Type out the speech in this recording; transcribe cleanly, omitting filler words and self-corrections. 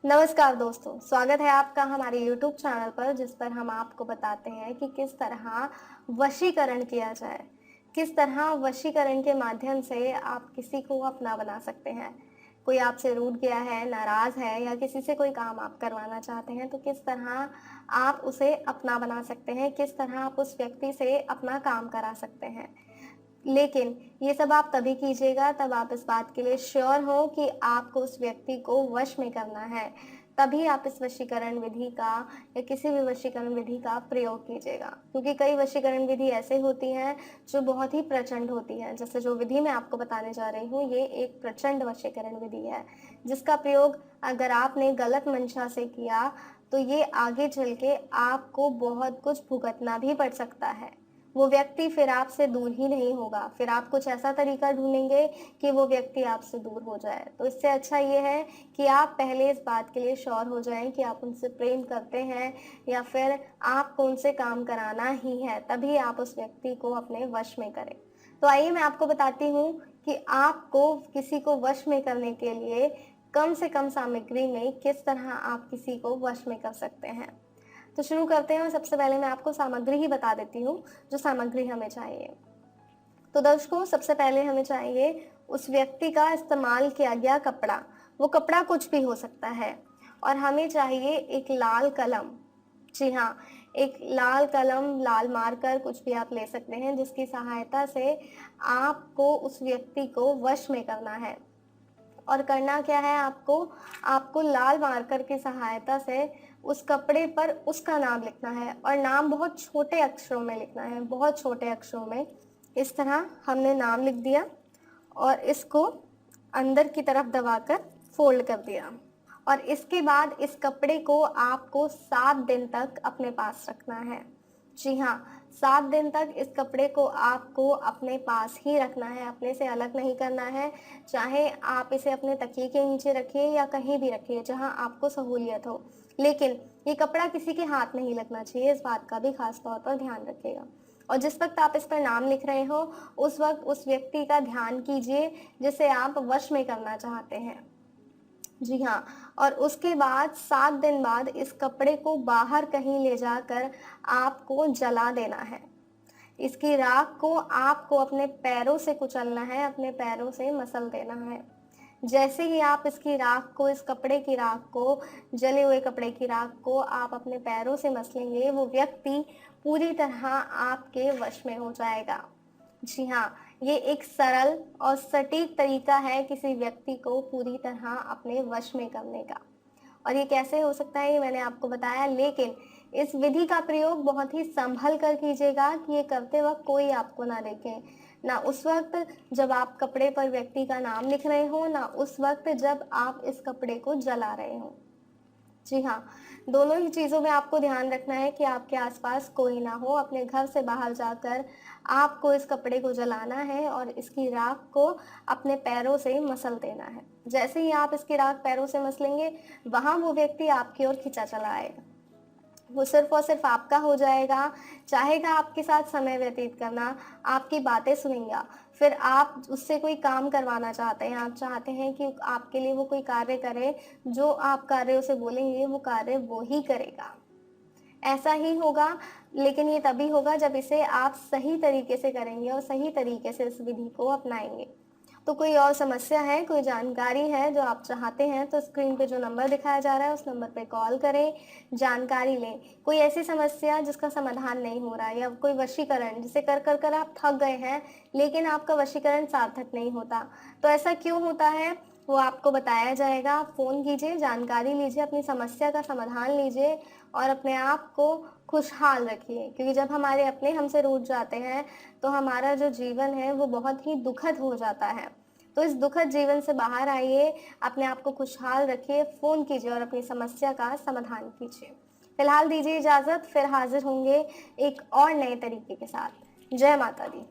नमस्कार दोस्तों, स्वागत है आपका हमारे YouTube चैनल पर जिस पर हम आपको बताते हैं कि किस तरह वशीकरण किया जाए। किस तरह वशीकरण के माध्यम से आप किसी को अपना बना सकते हैं। कोई आपसे रूठ गया है, नाराज़ है या किसी से कोई काम आप करवाना चाहते हैं तो किस तरह आप उसे अपना बना सकते हैं, किस तरह आप उस व्यक्ति से अपना काम करा सकते हैं। लेकिन ये सब आप तभी कीजिएगा तब आप इस बात के लिए श्योर हो कि आपको उस व्यक्ति को वश में करना है। तभी आप इस वशीकरण विधि का या किसी भी वशीकरण विधि का प्रयोग कीजिएगा। क्योंकि कई वशीकरण विधि ऐसे होती हैं जो बहुत ही प्रचंड होती हैं। जैसे जो विधि मैं आपको बताने जा रही हूँ, ये एक प्रचंड वशीकरण विधि है, जिसका प्रयोग अगर आपने गलत मंशा से किया, तो ये आगे चल के आपको बहुत कुछ भुगतना भी पड़ सकता है। वो व्यक्ति फिर आपसे दूर ही नहीं होगा, फिर आप कुछ ऐसा तरीका ढूँढेंगे कि वो व्यक्ति आपसे दूर हो जाए। तो इससे अच्छा ये है कि आप पहले इस बात के लिए श्योर हो जाएँ कि आप उनसे प्रेम करते हैं या फिर आपको उनसे काम कराना ही है, तभी आप उस व्यक्ति को अपने वश में करें। तो आइए मैं आपको बताती हूँ कि आपको किसी को वश में करने के लिए कम से कम सामग्री में किस तरह आप किसी को वश में कर सकते हैं। तो शुरू करते हैं और सबसे पहले मैं आपको सामग्री ही बता देती हूँ, जो सामग्री हमें चाहिए। तो दर्शकों, सबसे पहले हमें चाहिए उस व्यक्ति का इस्तेमाल किया गया कपड़ा। वो कपड़ा कुछ भी हो सकता है और हमें चाहिए एक लाल कलम। जी हाँ, एक लाल कलम, लाल मार्कर कुछ भी आप ले सकते हैं जिसकी सहायता से आपको उस व्यक्ति को वश में करना है। और करना क्या है आपको लाल मार्कर की सहायता से उस कपड़े पर उसका नाम लिखना है और नाम बहुत छोटे अक्षरों में लिखना है, बहुत छोटे अक्षरों में। इस तरह हमने नाम लिख दिया और इसको अंदर की तरफ दबाकर फोल्ड कर दिया और इसके बाद इस कपड़े को आपको 7 दिन तक अपने पास रखना है। जी हाँ, 7 दिन तक इस कपड़े को आपको अपने पास ही रखना है, अपने से अलग नहीं करना है। चाहे आप इसे अपने तकिए के नीचे रखिए या कहीं भी रखिए जहाँ आपको सहूलियत हो। लेकिन ये कपड़ा किसी के हाथ नहीं लगना चाहिए, इस बात का भी खास तौर पर ध्यान रखिएगा। और जिस वक़्त आप इस पर नाम लिख रहे हो, उस वक़्त उस व्यक्ति का ध्यान कीजिए जिसे आप वश में करना चाहते हैं। जी हाँ, और उसके बाद 7 दिन बाद इस कपड़े को बाहर कहीं ले जाकर आपको जला देना है। इसकी राख को आपको अपने पैरों से कुचलना है, अपने पैरों से मसल देना है। जैसे ही आप इसकी राख को, इस कपड़े की राख को, जले हुए कपड़े की राख को आप अपने पैरों से मसलेंगे, वो व्यक्ति पूरी तरह आपके वश में हो जाएगा। जी हाँ, ये एक सरल और सटीक तरीका है किसी व्यक्ति को पूरी तरह अपने वश में करने का। और ये कैसे हो सकता है ये मैंने आपको बताया, लेकिन इस विधि का प्रयोग बहुत ही संभल कर कीजिएगा कि ये करते वक़्त कोई आपको ना देखे। ना उस वक़्त जब आप कपड़े पर व्यक्ति का नाम लिख रहे हों, ना उस वक़्त जब आप इस कपड़े को जला रहे हों। जी हाँ, दोनों ही चीज़ों में आपको ध्यान रखना है कि आपके आस-पास कोई ना हो। अपने घर से बाहर जाकर आपको इस कपड़े को जलाना है और इसकी राख को अपने पैरों से मसल देना है। जैसे ही आप इसकी राख पैरों से मसलेंगे, वहाँ वो व्यक्ति आपकी ओर खिंचा चला आएगा। वो सिर्फ़ और सिर्फ़ आपका हो जाएगा, चाहेगा आपके साथ समय व्यतीत करना, आपकी बातें सुनेगा। फिर आप उससे कोई काम करवाना चाहते हैं, आप चाहते हैं कि आपके लिए वो कोई कार्य करे, जो आप कार्य उसे बोलेंगे वो कार्य वो ही करेगा। ऐसा ही होगा, लेकिन ये तभी होगा जब इसे आप सही तरीके से करेंगे और सही तरीके से इस विधि को अपनाएँगे। तो कोई और समस्या है, कोई जानकारी है जो आप चाहते हैं तो स्क्रीन पे जो नंबर दिखाया जा रहा है उस नंबर पे कॉल करें, जानकारी लें। कोई ऐसी समस्या जिसका समाधान नहीं हो रहा है या कोई वशीकरण जिसे कर आप थक गए हैं, लेकिन आपका वशीकरण सार्थक नहीं होता। तो ऐसा क्यों होता है? वो आपको बताया जाएगा। आप फ़ोन कीजिए, जानकारी लीजिए, अपनी समस्या का समाधान लीजिए और अपने आप को खुशहाल रखिए। क्योंकि जब हमारे अपने हमसे रूठ जाते हैं, तो हमारा जो जीवन है वो बहुत ही दुखद हो जाता है। तो इस दुखद जीवन से बाहर आइए, अपने आप को खुशहाल रखिए, फ़ोन कीजिए और अपनी समस्या का समाधान कीजिए। फिलहाल दीजिए इजाज़त, फिर हाज़िर होंगे एक और नए तरीके के साथ। जय माता दी।